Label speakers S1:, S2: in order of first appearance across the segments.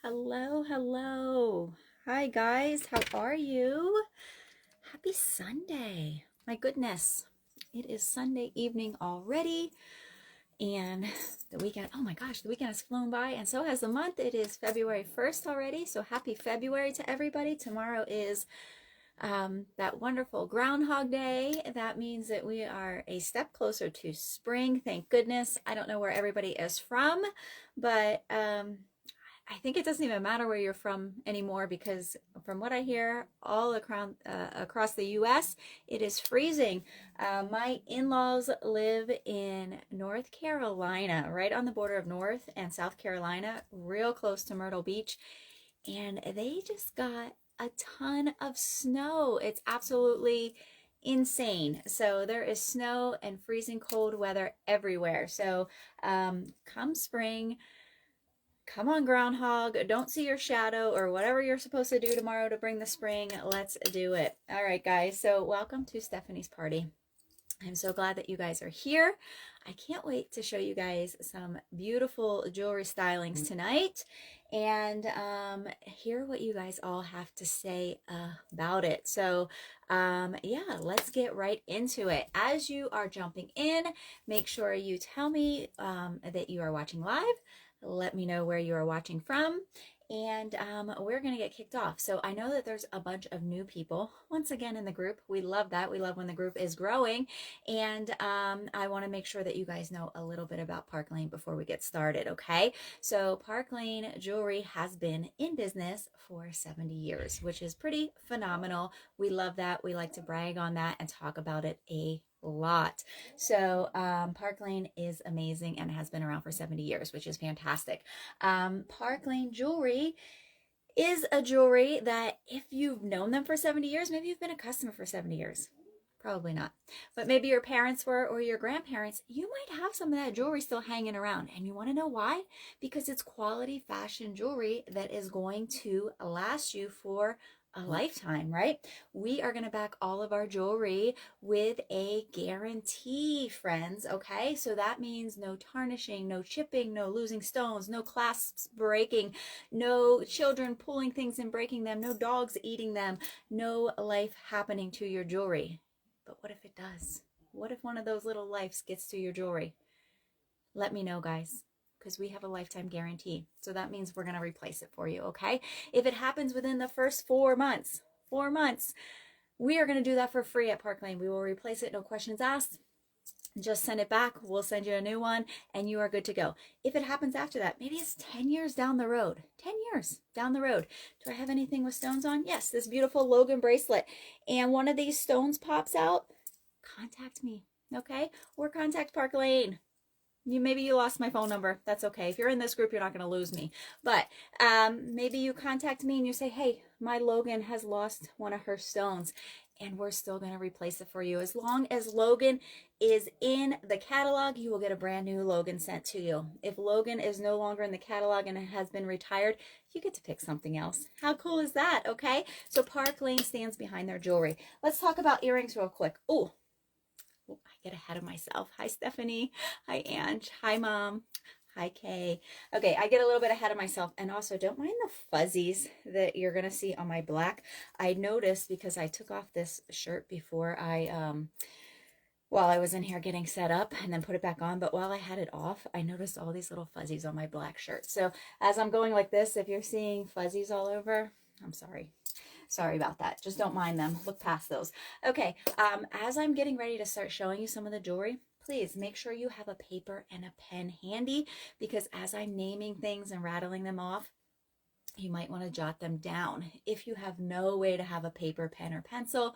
S1: Hello, hello. Hi, guys. How are you? Happy Sunday. My goodness, it is Sunday evening already, and the weekend, oh my gosh, the weekend has flown by, and so has the month. It is February 1st already, so happy February to everybody. Tomorrow is that wonderful Groundhog Day. That means that we are a step closer to spring. Thank goodness. I don't know where everybody is from, but I think it doesn't even matter where you're from anymore because from what I hear all across the US, it is freezing. My in-laws live in North Carolina, right on the border of North and South Carolina, real close to Myrtle Beach, and they just got a ton of snow. It's absolutely insane. So there is snow and freezing cold weather everywhere. So come spring, come on, groundhog, don't see your shadow or whatever you're supposed to do tomorrow to bring the spring. Let's do it. All right, guys. So welcome to Stephanie's party. I'm so glad that you guys are here. I can't wait to show you guys some beautiful jewelry stylings tonight and hear what you guys all have to say about it. So yeah, let's get right into it. As you are jumping in, make sure you tell me that you are watching live. Let me know where you are watching from, and we're going to get kicked off. So I know that there's a bunch of new people once again in the group. We love that. We love when the group is growing, and I want to make sure that you guys know a little bit about Park Lane before we get started, okay? So Park Lane Jewelry has been in business for 70 years, which is pretty phenomenal. We love that. We like to brag on that and talk about it a lot. So Park Lane is amazing and has been around for 70 years, which is fantastic. Park Lane Jewelry is a jewelry that if you've known them for 70 years, maybe you've been a customer for 70 years. Probably not. But maybe your parents were or your grandparents, you might have some of that jewelry still hanging around. And you want to know why? Because it's quality fashion jewelry that is going to last you for a lifetime, right? We are going to back all of our jewelry with a guarantee, friends, okay? So that means no tarnishing, no chipping, no losing stones, no clasps breaking, no children pulling things and breaking them, no dogs eating them, no life happening to your jewelry. But what if it does? What if one of those little lives gets to your jewelry? Let me know, guys, because we have a lifetime guarantee. So that means we're going to replace it for you, okay? If it happens within the first 4 months, we are going to do that for free at Park Lane. We will replace it, no questions asked. Just send it back. We'll send you a new one and you are good to go. If it happens after that, maybe it's 10 years down the road. 10 years down the road. Do I have anything with stones on? Yes, this beautiful Logan bracelet. And one of these stones pops out. Contact me, okay? Or contact Park Lane. Maybe you lost my phone number. That's okay. If you're in this group, you're not going to lose me. But maybe you contact me and you say, hey, my Logan has lost one of her stones. And we're still going to replace it for you. As long as Logan is in the catalog, you will get a brand new Logan sent to you. If Logan is no longer in the catalog and it has been retired, you get to pick something else. How cool is that? Okay. So Park Lane stands behind their jewelry. Let's talk about earrings real quick. Oh, I get ahead of myself. Hi, Stephanie. Hi, Ange. Hi, Mom. Hi, Kay. Okay, I get a little bit ahead of myself. And also, don't mind the fuzzies that you're going to see on my black. I noticed because I took off this shirt before while I was in here getting set up and then put it back on. But while I had it off, I noticed all these little fuzzies on my black shirt. So as I'm going like this, if you're seeing fuzzies all over, I'm sorry. Sorry about that. Just don't mind them. Look past those. Okay, as I'm getting ready to start showing you some of the jewelry, please make sure you have a paper and a pen handy because as I'm naming things and rattling them off, you might want to jot them down. If you have no way to have a paper, pen, or pencil,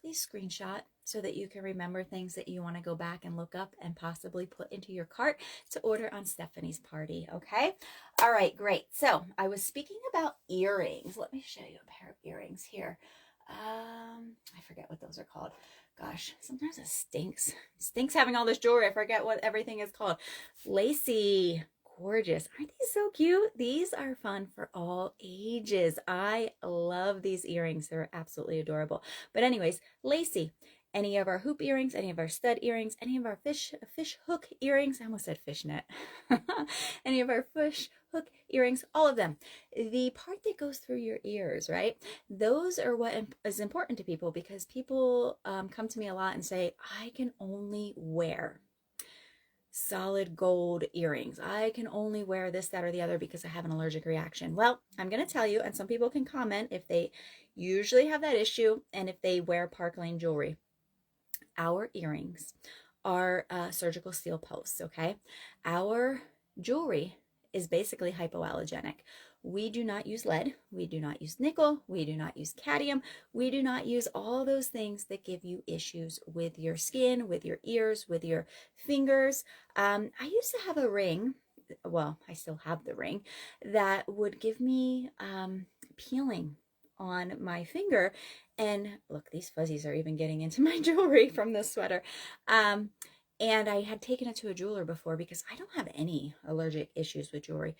S1: please screenshot so that you can remember things that you want to go back and look up and possibly put into your cart to order on Stephanie's party, okay? All right, great. So I was speaking about earrings. Let me show you a pair of earrings here. I forget what those are called. Gosh, sometimes it stinks. It stinks having all this jewelry. I forget what everything is called. Lacy. Gorgeous. Aren't these so cute? These are fun for all ages. I love these earrings. They're absolutely adorable. But anyways, lacy. any of our hoop earrings, any of our stud earrings, any of our fish hook earrings. I almost said fishnet. Any of our fish hook earrings, all of them. The part that goes through your ears, right? Those are what is important to people, because people come to me a lot and say, I can only wear solid gold earrings. I can only wear this, that, or the other because I have an allergic reaction. Well, I'm going to tell you, and some people can comment if they usually have that issue and if they wear Park Lane jewelry. Our earrings are surgical steel posts, okay? Our jewelry is basically hypoallergenic. We do not use lead, we do not use nickel, we do not use cadmium, we do not use all those things that give you issues with your skin, with your ears, with your fingers. I used to have a ring, well, I still have the ring, that would give me peeling on my finger. And look, these fuzzies are even getting into my jewelry from this sweater. And I had taken it to a jeweler before because I don't have any allergic issues with jewelry.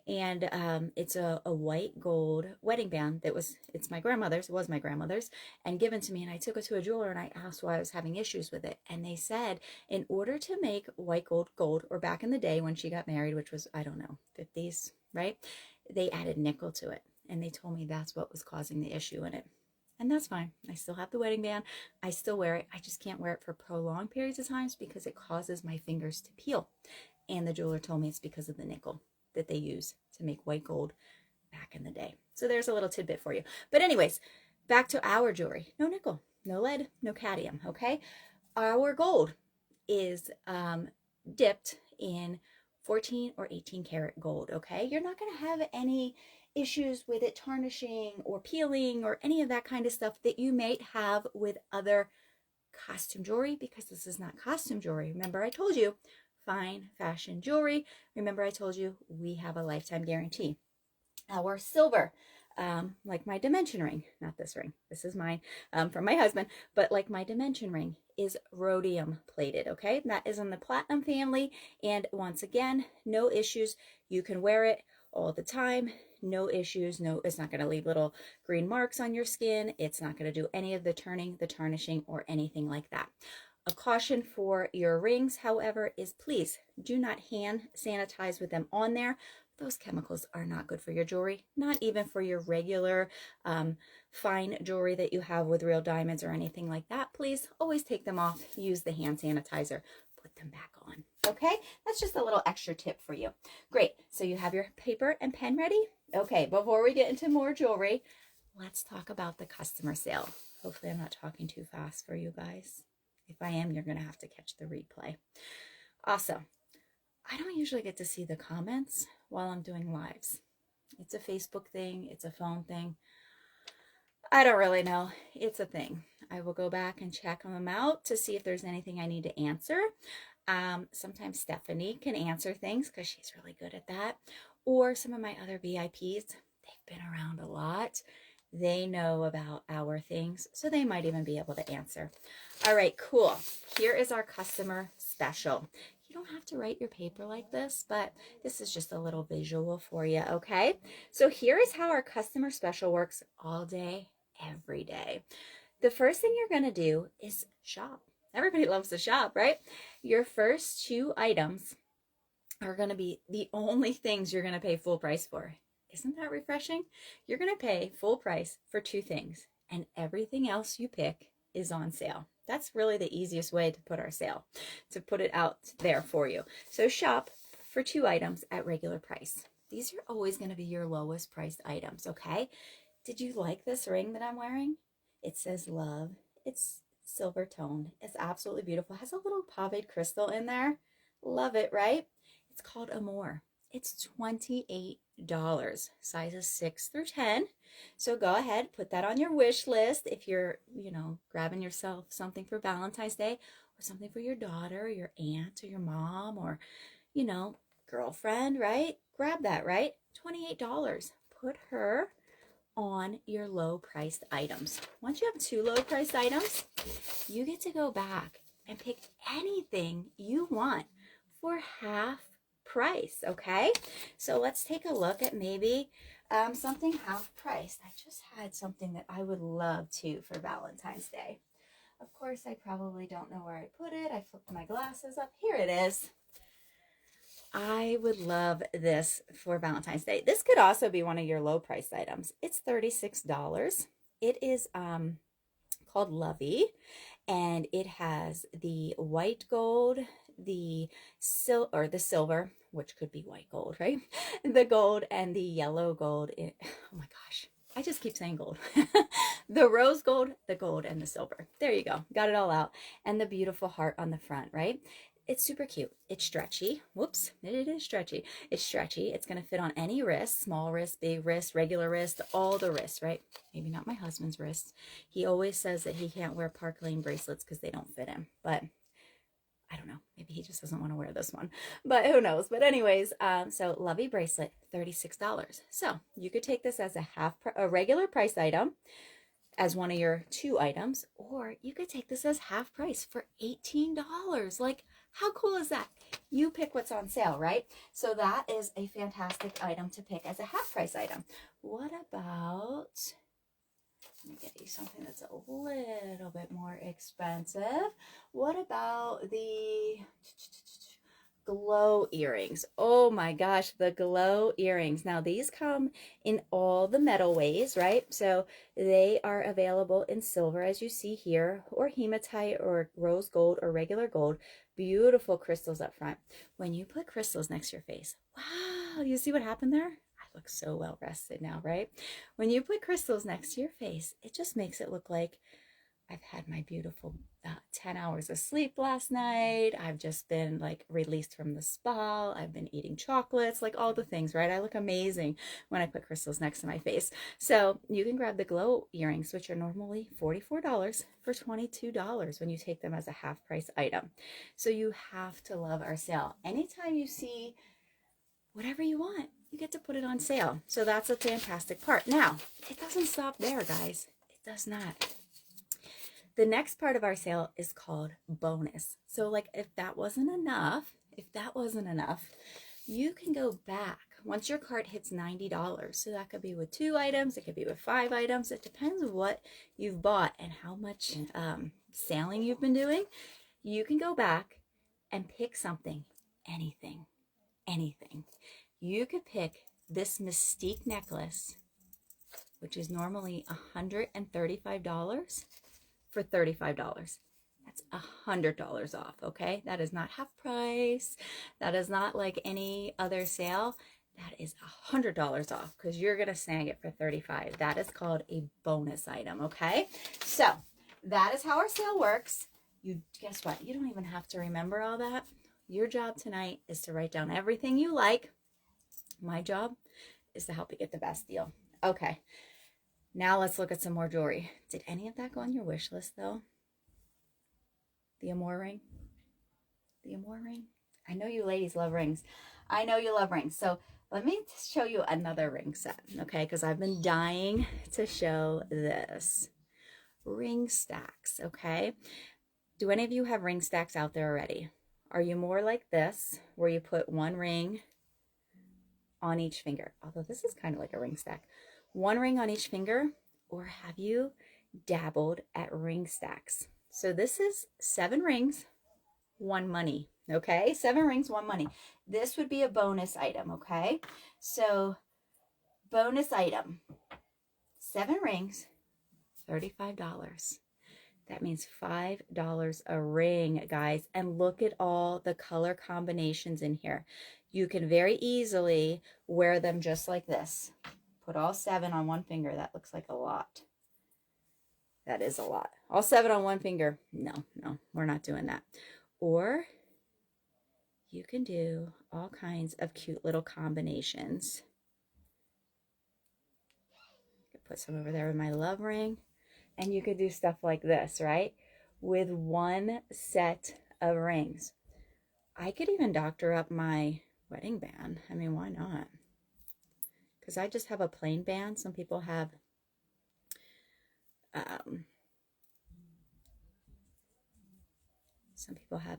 S1: And it's a white gold wedding band that it's my grandmother's, it was my grandmother's, and given to me. And I took it to a jeweler and I asked why I was having issues with it. And they said, in order to make white gold gold, or back in the day when she got married, which was, I don't know, 50s, right? They added nickel to it. And they told me that's what was causing the issue in it. And that's fine. I still have the wedding band. I still wear it. I just can't wear it for prolonged periods of times because it causes my fingers to peel. And the jeweler told me it's because of the nickel that they use to make white gold back in the day. So there's a little tidbit for you. But anyways, back to our jewelry. No nickel, no lead, no cadmium, okay? Our gold is dipped in 14 or 18 karat gold, okay? You're not going to have any issues with it tarnishing or peeling or any of that kind of stuff that you might have with other costume jewelry, because this is not costume jewelry. Remember, I told you, fine fashion jewelry. Remember, I told you we have a lifetime guarantee. Our silver, like my dimension ring, not this ring, this is mine from my husband, but like my dimension ring is rhodium plated, okay? That is in the platinum family. And once again, no issues. You can wear it all the time. No issues. No, it's not going to leave little green marks on your skin. It's not going to do any of the turning, the tarnishing, or anything like that. A caution for your rings, however, is please do not hand sanitize with them on there. Those chemicals are not good for your jewelry, not even for your regular fine jewelry that you have with real diamonds or anything like that. Please always take them off. Use the hand sanitizer. Put them back on. Okay, that's just a little extra tip for you. Great, so you have your paper and pen ready? Okay, before we get into more jewelry, let's talk about the customer sale. Hopefully I'm not talking too fast for you guys. If I am, you're going to have to catch the replay. Also, I don't usually get to see the comments while I'm doing lives. It's a Facebook thing. It's a phone thing. I don't really know. It's a thing. I will go back and check them out to see if there's anything I need to answer. Sometimes Stephanie can answer things because she's really good at that. Or some of my other VIPs, they've been around a lot. They know about our things, so they might even be able to answer. All right, cool. Here is our customer special. You don't have to write your paper like this, but this is just a little visual for you, okay? So here is how our customer special works all day, every day. The first thing you're going to do is shop. Everybody loves to shop, right? Your first 2 items are going to be the only things you're going to pay full price for. Isn't that refreshing? You're going to pay full price for 2 things, and everything else you pick is on sale. That's really the easiest way to put our sale, to put it out there for you. So shop for 2 items at regular price. These are always going to be your lowest priced items, okay? Did you like this ring that I'm wearing? It says love. It's silver toned. It's absolutely beautiful. It has a little paved crystal in there. Love it, right? It's called Amore. It's $28, sizes 6 through 10. So go ahead, put that on your wish list if you're, grabbing yourself something for Valentine's Day, or something for your daughter, your aunt, or your mom, or, girlfriend, right? Grab that, right? $28. Put her on your low priced items. Once you have 2 low priced items, you get to go back and pick anything you want for half price, okay? So let's take a look at maybe something half priced. I just had something that I would love to for Valentine's Day. Of course, I probably don't know where I put it. I flipped my glasses up. Here it is. I would love this for Valentine's Day. This could also be one of your low price items. It's $36. It is called Lovey, and it has the white gold, the silver, which could be white gold, right? The gold and the yellow gold. Oh my gosh. I just keep saying gold. The rose gold, the gold, and the silver. There you go. Got it all out. And the beautiful heart on the front, right? It's super cute. It's stretchy. Whoops, it is stretchy. It's stretchy. It's going to fit on any wrist, small wrist, big wrist, regular wrist, all the wrists, right? Maybe not my husband's wrist. He always says that he can't wear Park Lane bracelets because they don't fit him. But I don't know. Maybe he just doesn't want to wear this one. But who knows? But anyways, so Lovey bracelet, $36. So you could take this as a regular price item, as one of your 2 items, or you could take this as half price for $18. Like, how cool is that? You pick what's on sale, right? So that is a fantastic item to pick as a half price item. What about, let me get you something that's a little bit more expensive. What about the glow earrings? Oh my gosh, the glow earrings. Now these come in all the metal ways, right? So they are available in silver, as you see here, or hematite, or rose gold, or regular gold. Beautiful crystals up front. When you put crystals next to your face, wow, you see what happened there? I look so well rested now, right? When you put crystals next to your face, it just makes it look like I've had my beautiful 10 hours of sleep last night. I've just been like released from the spa. I've been eating chocolates, like all the things, right? I look amazing when I put crystals next to my face. So you can grab the glow earrings, which are normally $44 for $22 when you take them as a half price item. So you have to love our sale. Anytime you see whatever you want, you get to put it on sale. So that's a fantastic part. Now, it doesn't stop there, guys. It does not. The next part of our sale is called bonus. So like if that wasn't enough, you can go back once your cart hits $90. So that could be with 2 items, it could be with 5 items. It depends on what you've bought and how much selling you've been doing. You can go back and pick something, anything. You could pick this Mystique necklace, which is normally $135. For $35. That's $100 off, okay? That is not half price. That is not like any other sale. That is $100 off because you're going to snag it for $35. That is called a bonus item, okay? So that is how our sale works. You guess what? You don't even have to remember all that. Your job tonight is to write down everything you like. My job is to help you get the best deal. Okay. Now let's look at some more jewelry. Did any of that go on your wish list though? The Amour ring? The Amour ring? I know you ladies love rings. I know you love rings. So let me show you another ring set, okay? Because I've been dying to show this. Ring stacks, okay? Do any of you have ring stacks out there already? Are you more like this, where you put 1 ring on each finger? Although this is kind of like a ring stack. 1 ring on each finger, or have you dabbled at ring stacks? So this is 7 rings, 1 money, okay? 7 rings, 1 money. This would be a bonus item, okay? So bonus item, 7 rings, $35. That means $5 a ring, guys. And look at all the color combinations in here. You can very easily wear them just like this. Put all 7 on 1 finger. That looks like a lot. That is a lot. All 7 on 1 finger. No, we're not doing that. Or you can do all kinds of cute little combinations. I could put some over there with my love ring. And you could do stuff like this, right? With 1 set of rings. I could even doctor up my wedding band. I mean, why not? Because I just have a plain band. Some people have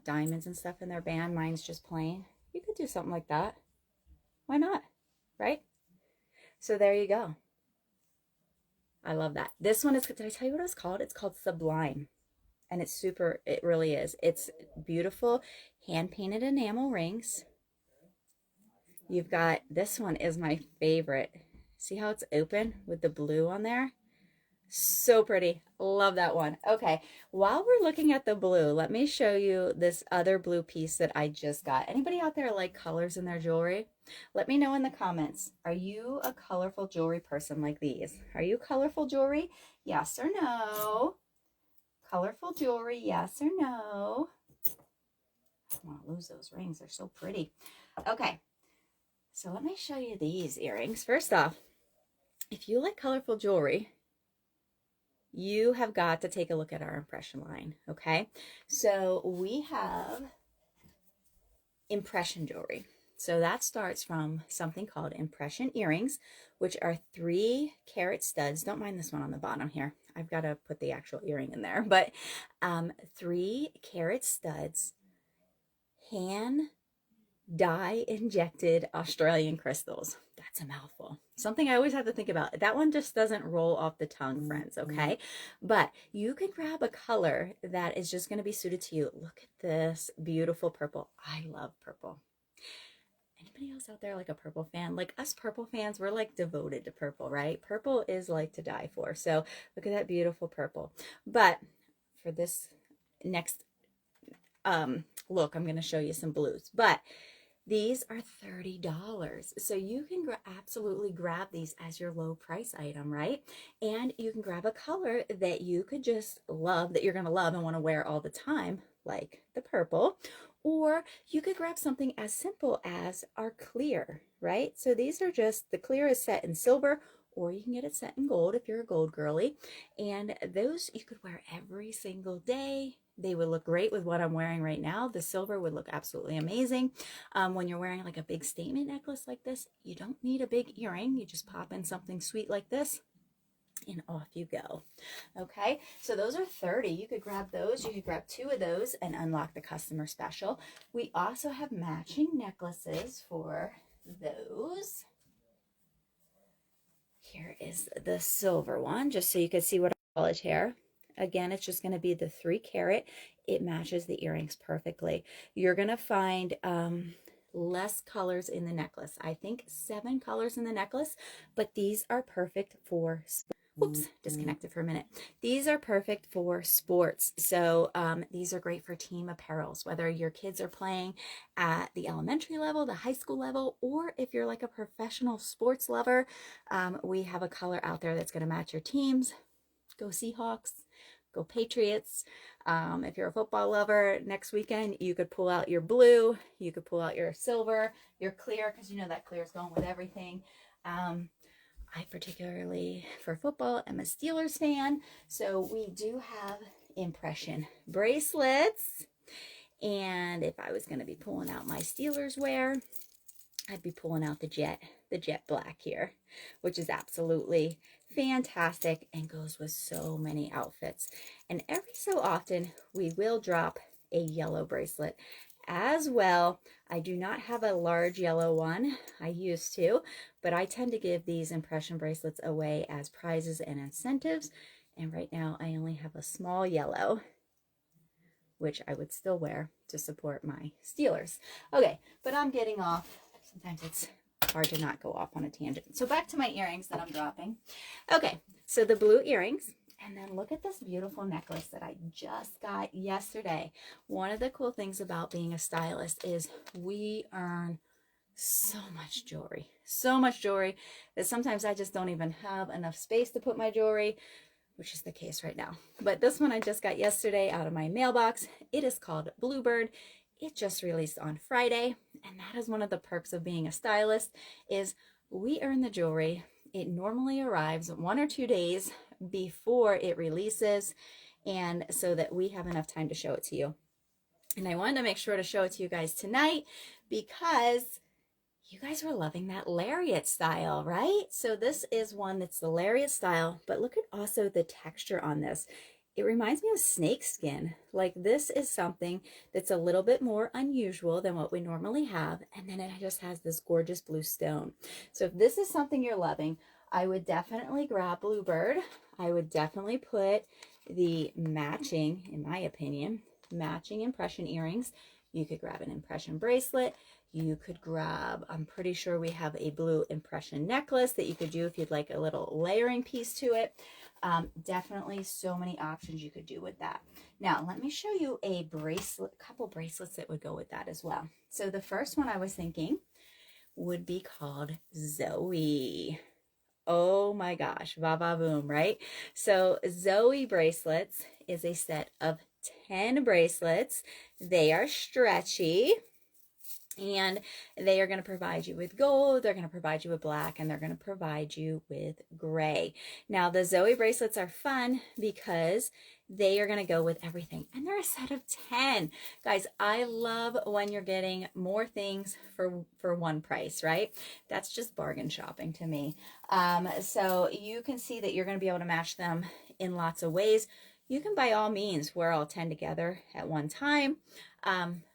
S1: diamonds and stuff in their band. Mine's just plain. You could do something like that. Why not? Right? So there you go. I love that. This one is, did I tell you what it's called? It's called Sublime. And it's super, it really is. It's beautiful hand-painted enamel rings. You've got, this one is my favorite. See how it's open with the blue on there? So pretty. Love that one. Okay, while we're looking at the blue, let me show you this other blue piece that I just got. Anybody out there like colors in their jewelry? Let me know in the comments. Are you a colorful jewelry person like these? Are you colorful jewelry? Yes or no? Colorful jewelry, yes or no? I don't want to lose those rings. They're so pretty. Okay, so let me show you these earrings. First off, if you like colorful jewelry, you have got to take a look at our impression line, okay? So we have impression jewelry. So that starts from something called impression earrings, which are 3-carat studs. Don't mind this one on the bottom here. I've got to put the actual earring in there, but 3-carat studs, hand dye injected Australian crystals. That's a mouthful. Something I always have to think about. That one just doesn't roll off the tongue, friends, okay? But you can grab a color that is just going to be suited to you. Look at this beautiful purple. I love purple. Anybody else out there like a purple fan? Like us purple fans, we're like devoted to purple, right? Purple is like to die for. So look at that beautiful purple. But for this next look, I'm going to show you some blues. But these are $30. So you can absolutely grab these as your low price item, right? And you can grab a color that you could just love, that you're going to love and want to wear all the time, like the purple. Or you could grab something as simple as our clear, right? So these are just, the clear is set in silver, or you can get it set in gold if you're a gold girly. And those you could wear every single day. They would look great with what I'm wearing right now. The silver would look absolutely amazing. When you're wearing like a big statement necklace like this, you don't need a big earring. You just pop in something sweet like this and off you go. Okay, so those are 30. You could grab those. You could grab 2 of those and unlock the customer special. We also have matching necklaces for those. Here is the silver one, just so you can see what I call it here. Again, it's just going to be the 3-carat. It matches the earrings perfectly. You're going to find less colors in the necklace. I think 7 colors in the necklace, but these are perfect for Whoops, disconnected for a minute. These are perfect for sports. So these are great for team apparels, whether your kids are playing at the elementary level, the high school level, or if you're like a professional sports lover, we have a color out there that's going to match your teams. Go Seahawks, go Patriots. If you're a football lover, next weekend, you could pull out your blue, you could pull out your silver, your clear, because you know that clear is going with everything. I particularly, for football, am a Steelers fan, so we do have impression bracelets. And if I was going to be pulling out my Steelers wear, I'd be pulling out the jet black here, which is absolutely fantastic and goes with so many outfits. And every so often, we will drop a yellow bracelet as well. I do not have a large yellow one. I used to, but I tend to give these impression bracelets away as prizes and incentives. And right now I only have a small yellow, which I would still wear to support my Steelers. Okay, but I'm getting off. Sometimes it's hard to not go off on a tangent. So back to my earrings that I'm dropping. Okay, so the blue earrings. And then look at this beautiful necklace that I just got yesterday. One of the cool things about being a stylist is we earn so much jewelry that sometimes I just don't even have enough space to put my jewelry, which is the case right now. But this one I just got yesterday out of my mailbox. It is called Bluebird. It just released on Friday. And that is one of the perks of being a stylist is we earn the jewelry. It normally arrives 1 or 2 days before it releases, and so that we have enough time to show it to you. And I wanted to make sure to show it to you guys tonight because you guys were loving that lariat style, right? So this is one that's the lariat style, but look at also the texture on this. It reminds me of snake skin. Like this is something that's a little bit more unusual than what we normally have. And then it just has this gorgeous blue stone. So if this is something you're loving, I would definitely grab Bluebird. I would definitely put the matching, in my opinion, matching impression earrings. You could grab an impression bracelet. You could grab, I'm pretty sure we have a blue impression necklace that you could do if you'd like a little layering piece to it. Definitely so many options you could do with that. Now, let me show you a bracelet, a couple bracelets that would go with that as well. So the first one I was thinking would be called Zoe. Oh my gosh, va va boom, right? So Zoe bracelets is a set of 10 bracelets. They are stretchy. And they are going to provide you with gold, they're going to provide you with black, and they're going to provide you with gray. Now, the Zoe bracelets are fun because they are going to go with everything. And they're a set of 10. Guys, I love when you're getting more things for one price, right? That's just bargain shopping to me. So you can see that you're going to be able to match them in lots of ways. You can by all means wear all 10 together at one time.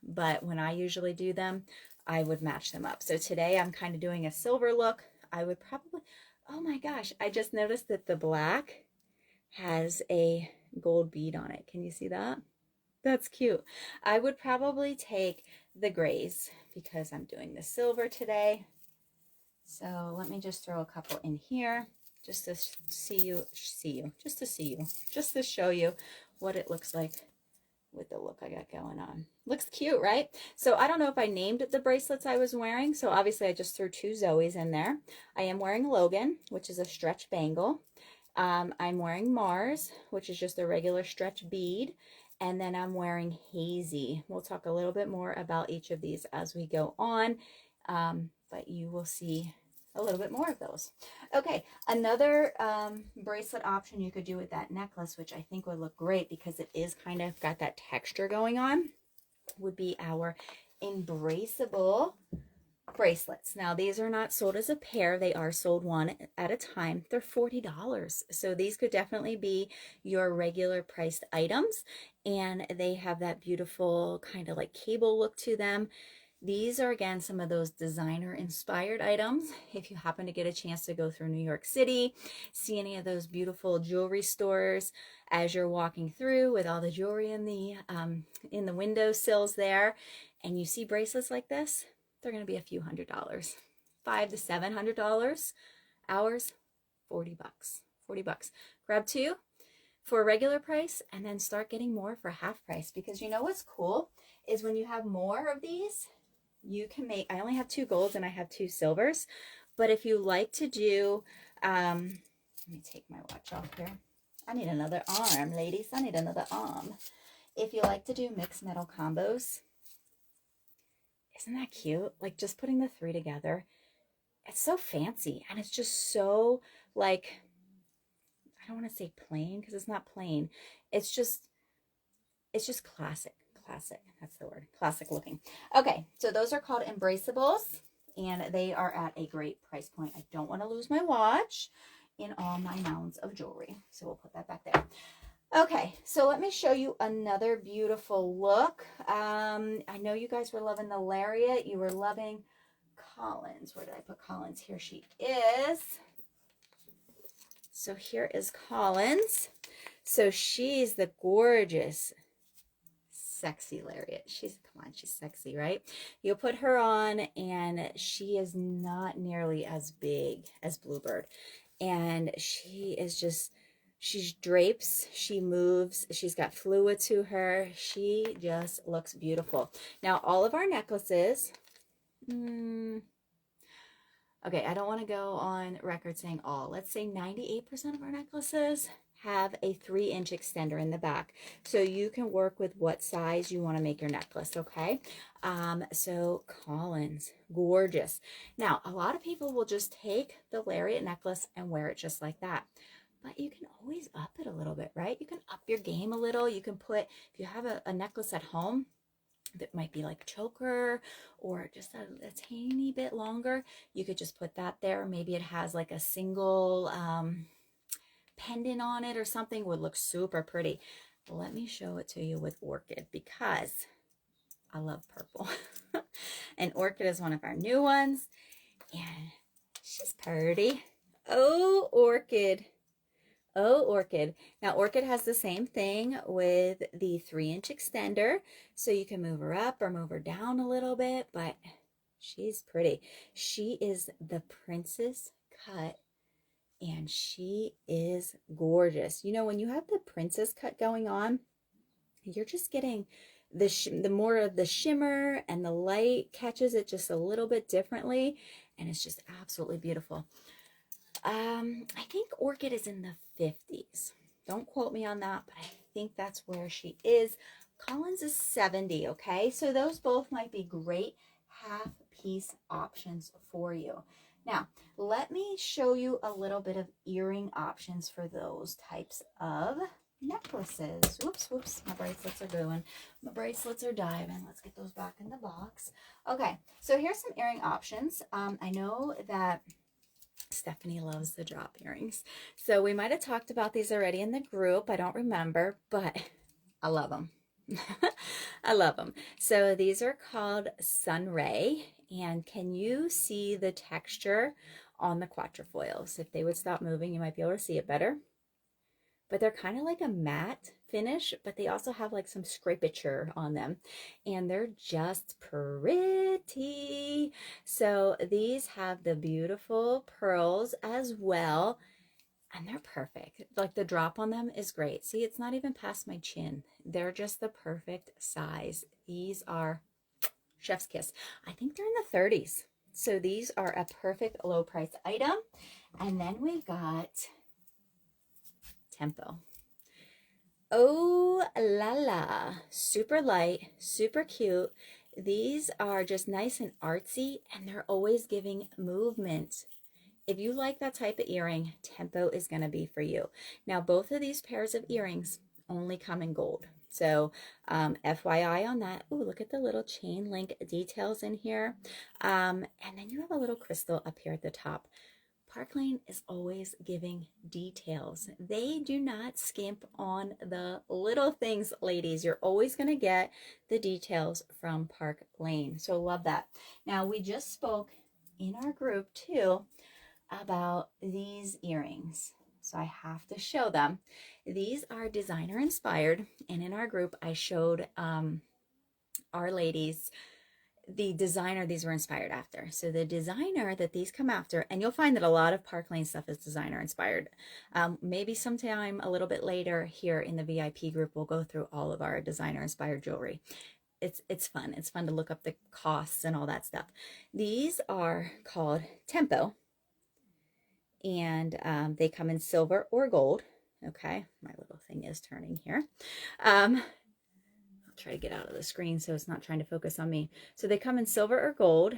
S1: But when I usually do them, I would match them up. So today I'm kind of doing a silver look. I would probably, oh my gosh, I just noticed that the black has a gold bead on it. Can you see that? That's cute. I would probably take the grays because I'm doing the silver today. So let me just throw a couple in here just to just to show you what it looks like with the look I got going on. Looks cute, right? So I don't know if I named the bracelets I was wearing. So obviously I just threw 2 Zoes in there. I am wearing Logan, which is a stretch bangle. I'm wearing Mars, which is just a regular stretch bead. And then I'm wearing Hazy. We'll talk a little bit more about each of these as we go on. But you will see a little bit more of those. Okay, another bracelet option you could do with that necklace, which I think would look great because it is kind of got that texture going on, would be our embraceable bracelets. Now, these are not sold as a pair. They are sold one at a time. They're $40. So these could definitely be your regular priced items. And they have that beautiful kind of like cable look to them. These are, again, some of those designer-inspired items. If you happen to get a chance to go through New York City, see any of those beautiful jewelry stores as you're walking through with all the jewelry in the windowsills there, and you see bracelets like this, they're going to be a few $100s, $500 to $700. Ours, $40. $40. Grab 2 for a regular price, and then start getting more for half price. Because you know what's cool is when you have more of these, you can make, I only have 2 golds and I have 2 silvers, but if you like to do, let me take my watch off here. I need another arm, ladies. I need another arm. If you like to do mixed metal combos, isn't that cute? Like just putting the 3 together. It's so fancy and it's just so like, I don't want to say plain because it's not plain. It's just classic. Classic, that's the word, classic looking. Okay, so those are called embraceables, and they are at a great price point. I don't want to lose my watch in all my mounds of jewelry, so we'll put that back there. Okay, so let me show you another beautiful look. I know you guys were loving the Lariat. You were loving Collins. Where did I put Collins? Here she is. So here is Collins. So she's the gorgeous, sexy Lariat. She's sexy, right? You'll put her on and she is not nearly as big as Bluebird. And she is just, she drapes, she moves, she's got fluid to her. She just looks beautiful. Now, all of our necklaces, okay, I don't want to go on record saying all. Let's say 98% of our necklaces have a 3-inch extender in the back. So you can work with what size you want to make your necklace, okay? So Collins, gorgeous. Now, a lot of people will just take the Lariat necklace and wear it just like that. But you can always up it a little bit, right? You can up your game a little. You can put, if you have a necklace at home that might be like a choker or just a teeny bit longer, you could just put that there. Maybe it has like a single pendant on it or something, would look super pretty. Let me show it to you with Orchid because I love purple. And Orchid is one of our new ones and she's pretty. Oh, Orchid. Oh, Orchid. Now, Orchid has the same thing with the 3-inch extender, so you can move her up or move her down a little bit, but she's pretty. She is the princess cut, and she is gorgeous. You know, when you have the princess cut going on, you're just getting the more of the shimmer, and the light catches it just a little bit differently, and it's just absolutely beautiful. I think Orchid is in the 50s. Don't quote me on that, but I think that's where she is. Collins is 70, okay? So those both might be great half-piece options for you. Now, let me show you a little bit of earring options for those types of necklaces. Whoops, whoops, my bracelets are going. My bracelets are diving. Let's get those back in the box. Okay, so here's some earring options. I know that Stephanie loves the drop earrings. So we might have talked about these already in the group. I don't remember, but I love them. I love them. So these are called Sunray. And can you see the texture on the quatrefoils? If they would stop moving, you might be able to see it better. But they're kind of like a matte finish, but they also have like some scrapature on them, and they're just pretty. So these have the beautiful pearls as well, and they're perfect. Like the drop on them is great. See, it's not even past my chin. They're just the perfect size. These are chef's kiss. I think they're in the 30s. So these are a perfect low price item. And then we've got Tempo. Oh la la, super light, super cute. These are just nice and artsy, and they're always giving movement. If you like that type of earring, Tempo is going to be for you. Now, both of these pairs of earrings only come in gold. So FYI on that. Oh, look at the little chain link details in here. And then you have a little crystal up here at the top. Park Lane is always giving details. They do not skimp on the little things, ladies. You're always going to get the details from Park Lane. So love that. Now, we just spoke in our group too about these earrings. So I have to show them. These are designer inspired. And in our group, I showed our ladies the designer these were inspired after. So the designer that these come after, and you'll find that a lot of Park Lane stuff is designer inspired. Maybe sometime a little bit later here in the VIP group, we'll go through all of our designer inspired jewelry. It's fun. It's fun to look up the costs and all that stuff. These are called Tempo, and they come in silver or gold. Okay, my little thing is turning here. Try to get out of the screen so it's not trying to focus on me. So they come in silver or gold.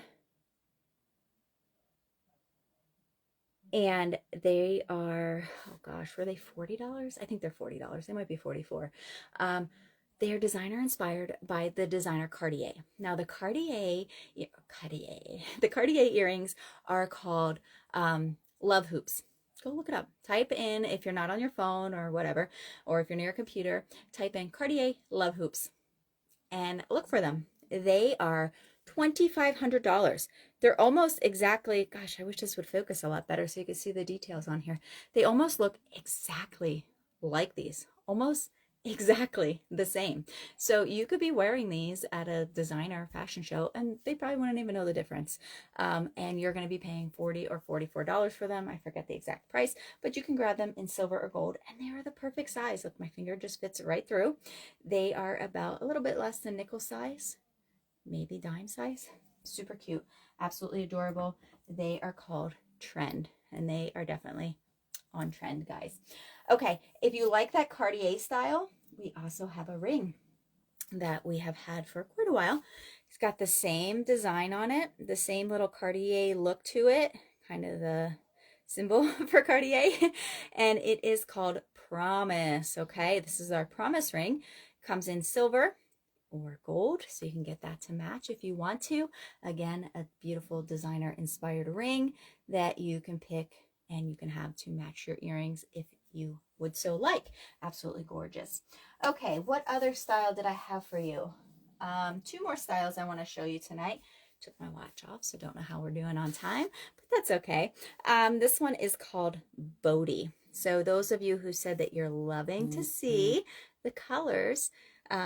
S1: And they are, oh gosh, were they $40? I think they're $40. They might be $44. They are designer inspired by the designer Cartier. Now the Cartier earrings are called Love Hoops. Go look it up. Type in, if you're not on your phone or whatever, or if you're near a computer, type in Cartier Love Hoops and look for them. They are $2,500. They're almost exactly, gosh, I wish this would focus a lot better so you could see the details on here. They almost look exactly like these, almost exactly the same. So you could be wearing these at a designer fashion show and they probably wouldn't even know the difference. And you're going to be paying $40 or $44 for them. I forget the exact price, but you can grab them in silver or gold and they are the perfect size. Look, my finger just fits right through. They are about a little bit less than nickel size, maybe dime size. Super cute, absolutely adorable. They are called Trend and they are definitely on trend, guys. Okay, if you like that Cartier style, we also have a ring that we have had for quite a while. It's got the same design on it, the same little Cartier look to it, kind of the symbol for Cartier, and it is called Promise. Okay, this is our Promise ring. Comes in silver or gold, so you can get that to match if you want to. Again, a beautiful designer inspired ring that you can pick and you can have to match your earrings if you would so like. Absolutely gorgeous. Okay, what other style did I have for you? Two more styles I want to show you tonight. Took my watch off, so don't know how we're doing on time, but that's okay. This one is called Bodhi. So those of you who said that you're loving to see the colors,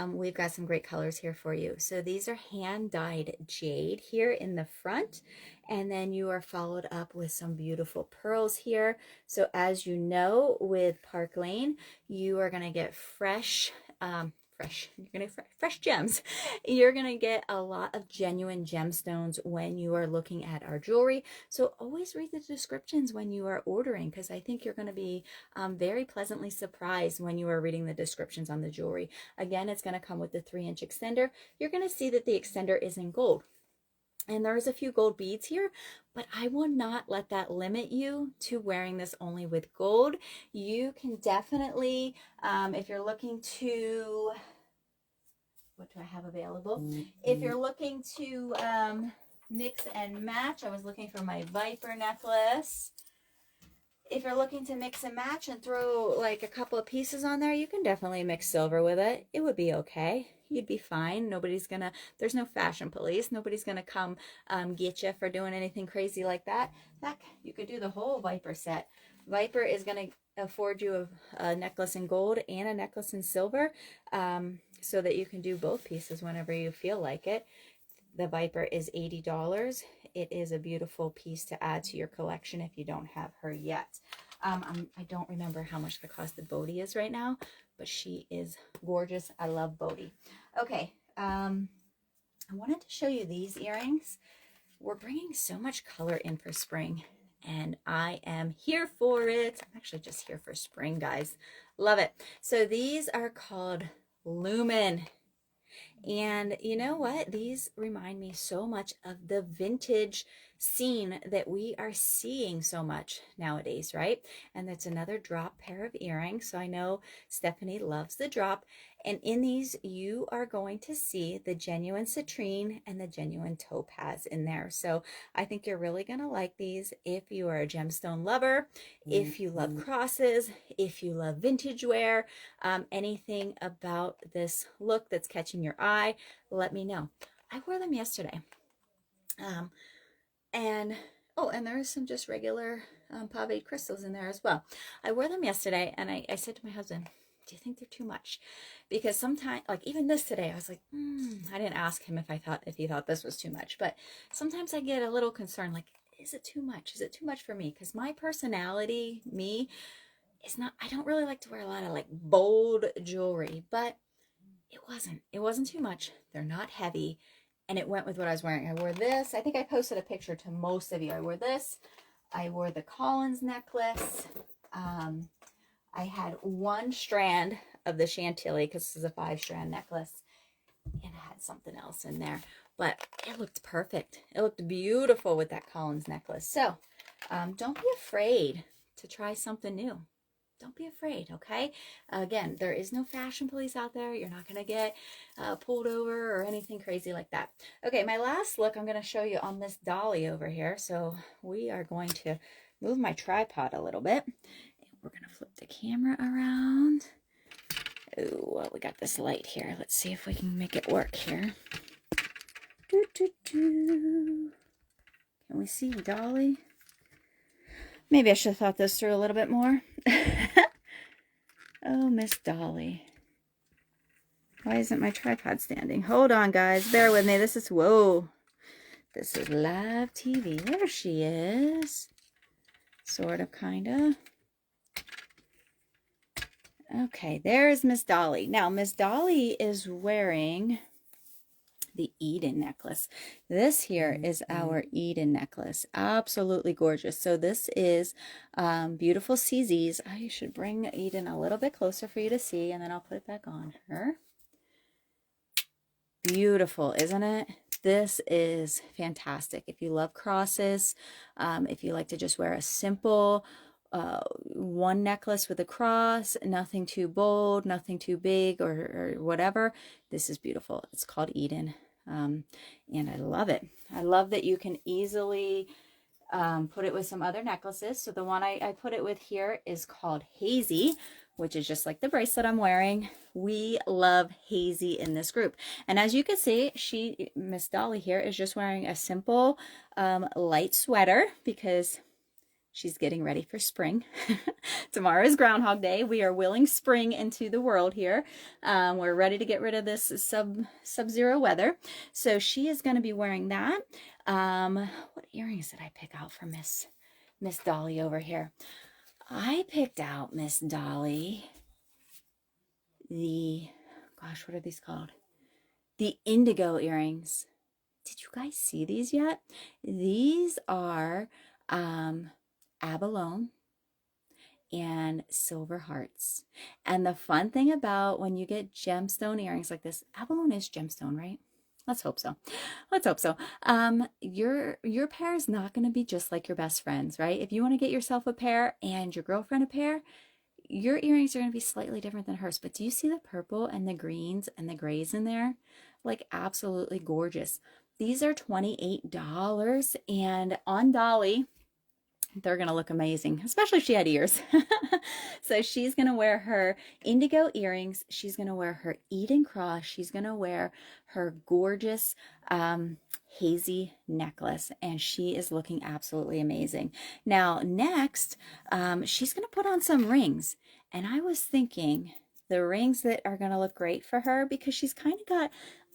S1: we've got some great colors here for you. So these are hand-dyed jade here in the front, and then you are followed up with some beautiful pearls here. So as you know, with Park Lane, you are going to get fresh gems. You're gonna get a lot of genuine gemstones when you are looking at our jewelry. So always read the descriptions when you are ordering, because I think you're going to be very pleasantly surprised when you are reading the descriptions on the jewelry. Again, it's going to come with the 3-inch extender. You're going to see that the extender is in gold. And there's a few gold beads here, but I will not let that limit you to wearing this only with gold. You can definitely, if you're looking to, what do I have available? If you're looking to mix and match, I was looking for my Viper necklace. If you're looking to mix and match and throw like a couple of pieces on there, you can definitely mix silver with it. It would be okay. You'd be fine. Nobody's gonna, there's no fashion police. Nobody's gonna come get you for doing anything crazy like that. Heck, you could do the whole Viper set. Viper is gonna afford you a necklace in gold and a necklace in silver, so that you can do both pieces whenever you feel like it. The Viper is $80. It is a beautiful piece to add to your collection if you don't have her yet. I don't remember how much the cost of Bodhi is right now, but she is gorgeous. I love Bodhi. Okay, I wanted to show you these earrings. We're bringing so much color in for spring, and I am here for it. I'm actually just here for spring, guys. Love it. So these are called Lumen. And you know what? These remind me so much of the vintage scene that we are seeing so much nowadays, right? And that's another drop pair of earrings. So I know Stephanie loves the drop. And in these, you are going to see the genuine citrine and the genuine topaz in there. So I think you're really going to like these if you are a gemstone lover, if you love crosses, if you love vintage wear, anything about this look that's catching your eye, let me know. I wore them yesterday. And there's some just regular pave crystals in there as well. I wore them yesterday, and I said to my husband, do you think they're too much? Because sometimes, like even this today, I was like, I didn't ask him if he thought this was too much, but sometimes I get a little concerned, like, is it too much? Is it too much for me? Because my personality, it's not, I don't really like to wear a lot of like bold jewelry, but it wasn't too much. They're not heavy, and it went with what I was wearing. I wore this. I think I posted a picture to most of you. I wore this. I wore the Collins necklace. I had one strand of the Chantilly because this is a 5-strand necklace, and I had something else in there, but it looked perfect. It looked beautiful with that Collins necklace. So don't be afraid to try something new. Don't be afraid, okay? Again, there is no fashion police out there. You're not going to get pulled over or anything crazy like that. Okay, my last look I'm going to show you on Miss Dolly over here. So we are going to move my tripod a little bit. We're going to flip the camera around. Oh, well, we got this light here. Let's see if we can make it work here. Can we see Dolly? Maybe I should have thought this through a little bit more. Oh, Miss Dolly. Why isn't my tripod standing? Hold on, guys. Bear with me. This is live TV. There she is. Sort of, kind of. Okay, there's Miss Dolly. Now, Miss Dolly is wearing the Eden necklace. This here is our Eden necklace. Absolutely gorgeous. So this is beautiful CZs. I should bring Eden a little bit closer for you to see, and then I'll put it back on her. Beautiful, isn't it? This is fantastic. If you love crosses, if you like to just wear a simple one necklace with a cross, nothing too bold, nothing too big or whatever, this is beautiful. It's called Eden, and I love it. I love that you can easily put it with some other necklaces. So the one I put it with here is called Hazy, which is just like the bracelet I'm wearing. We love Hazy in this group. And as you can see, Miss Dolly here is just wearing a simple light sweater because She's getting ready for spring. Tomorrow is Groundhog Day. We are willing spring into the world here. We're ready to get rid of this sub-zero weather. So she is going to be wearing that. What earrings did I pick out for Miss Dolly over here? I picked out Miss Dolly gosh, what are these called? The indigo earrings. Did you guys see these yet? These are abalone and silver hearts. And the fun thing about when you get gemstone earrings like this, abalone is gemstone, right? Let's hope so. Let's hope so. Your pair is not going to be just like your best friends, right? If you want to get yourself a pair and your girlfriend a pair, your earrings are going to be slightly different than hers. But do you see the purple and the greens and the grays in there? Like absolutely gorgeous. These are $28, and on Dolly, they're going to look amazing, especially if she had ears. So she's going to wear her indigo earrings. She's going to wear her Eden cross. She's going to wear her gorgeous hazy necklace, and she is looking absolutely amazing. Now, next, she's going to put on some rings, and I was thinking the rings that are going to look great for her, because she's kind of got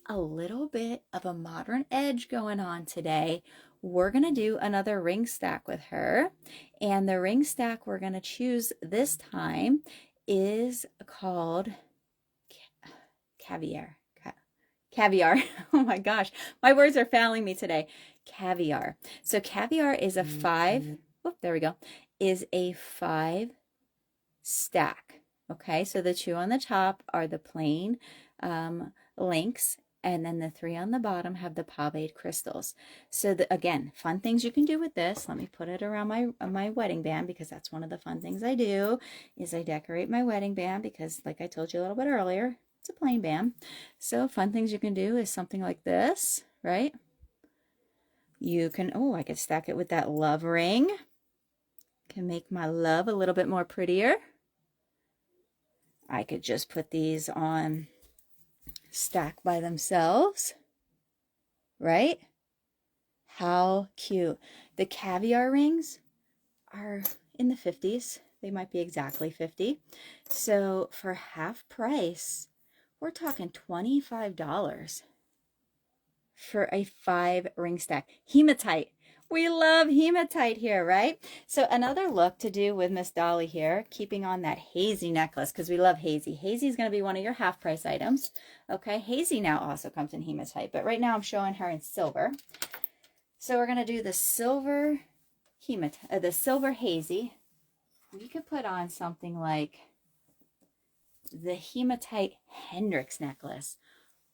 S1: a little bit of a modern edge going on today. We're going to do another ring stack with her, and the ring stack we're going to choose this time is called caviar. Caviar. Oh my gosh, my words are failing me today. Caviar. So caviar is a 5, there we go, is a 5 stack. Okay, so the 2 on the top are the plain links, and then the 3 on the bottom have the paved crystals. So again, fun things you can do with this. Let me put it around my wedding band, because that's one of the fun things I do, is I decorate my wedding band, because like I told you a little bit earlier, it's a plain band. So fun things you can do is something like this, right? You can, I could stack it with that love ring. Can make my love a little bit more prettier. I could just put these on stack by themselves, right? How cute. The caviar rings are in the 50s. They might be exactly 50. So for half price, we're talking $25 for a 5 ring stack. Hematite. We love hematite here, right? So another look to do with Miss Dolly here, keeping on that hazy necklace, because we love hazy. Hazy is going to be one of your half price items. Okay, hazy now also comes in hematite, but right now I'm showing her in silver. So we're going to do the silver hematite, the silver hazy. We could put on something like the hematite Hendrix necklace.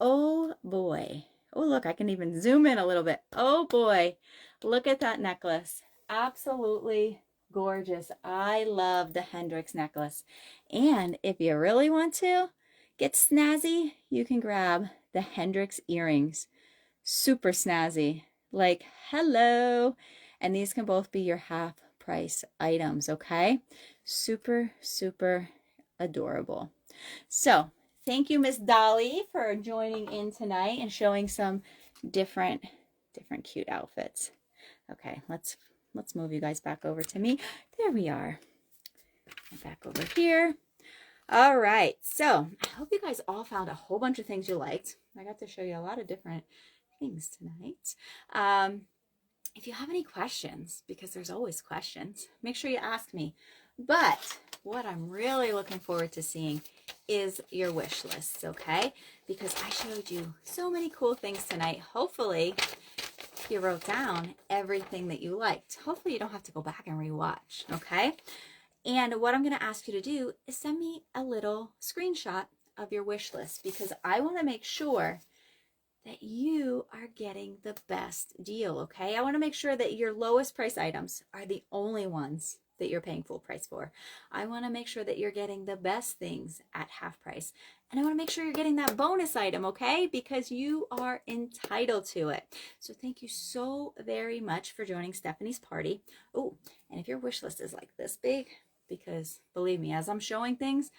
S1: Oh boy. Oh, look, I can even zoom in a little bit. Oh boy, look at that necklace. Absolutely gorgeous. I love the Hendrix necklace. And if you really want to get snazzy, you can grab the Hendrix earrings. Super snazzy. Like, hello. And these can both be your half price items, okay? Super, super adorable. So, thank you, Miss Dolly, for joining in tonight and showing some different cute outfits. Okay, let's move you guys back over to me. There we are. Back over here. All right, so I hope you guys all found a whole bunch of things you liked. I got to show you a lot of different things tonight. If you have any questions, because there's always questions, make sure you ask me. But what I'm really looking forward to seeing is your wish lists, okay? Because I showed you so many cool things tonight. Hopefully you wrote down everything that you liked. Hopefully you don't have to go back and rewatch, okay? And what I'm going to ask you to do is send me a little screenshot of your wish list, because I want to make sure that you are getting the best deal, okay? I want to make sure that your lowest price items are the only ones that you're paying full price for. I want to make sure that you're getting the best things at half price. And I want to make sure you're getting that bonus item, okay? Because you are entitled to it. So thank you so very much for joining Stephanie's party. Oh, and if your wish list is like this big, because believe me, as I'm showing things,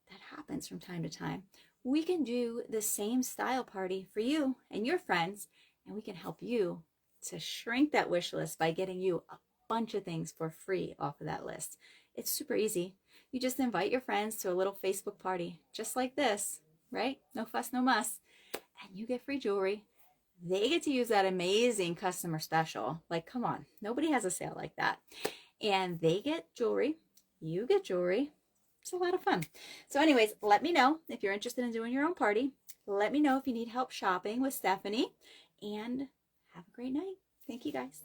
S1: that happens from time to time, we can do the same style party for you and your friends, and we can help you to shrink that wish list by getting you bunch of things for free off of that list. It's super easy. You just invite your friends to a little Facebook party, just like this, right? No fuss, no muss. And you get free jewelry. They get to use that amazing customer special. Like, come on, nobody has a sale like that. And they get jewelry, you get jewelry. It's a lot of fun. So anyways, let me know if you're interested in doing your own party. Let me know if you need help shopping with Stephanie, and have a great night. Thank you guys.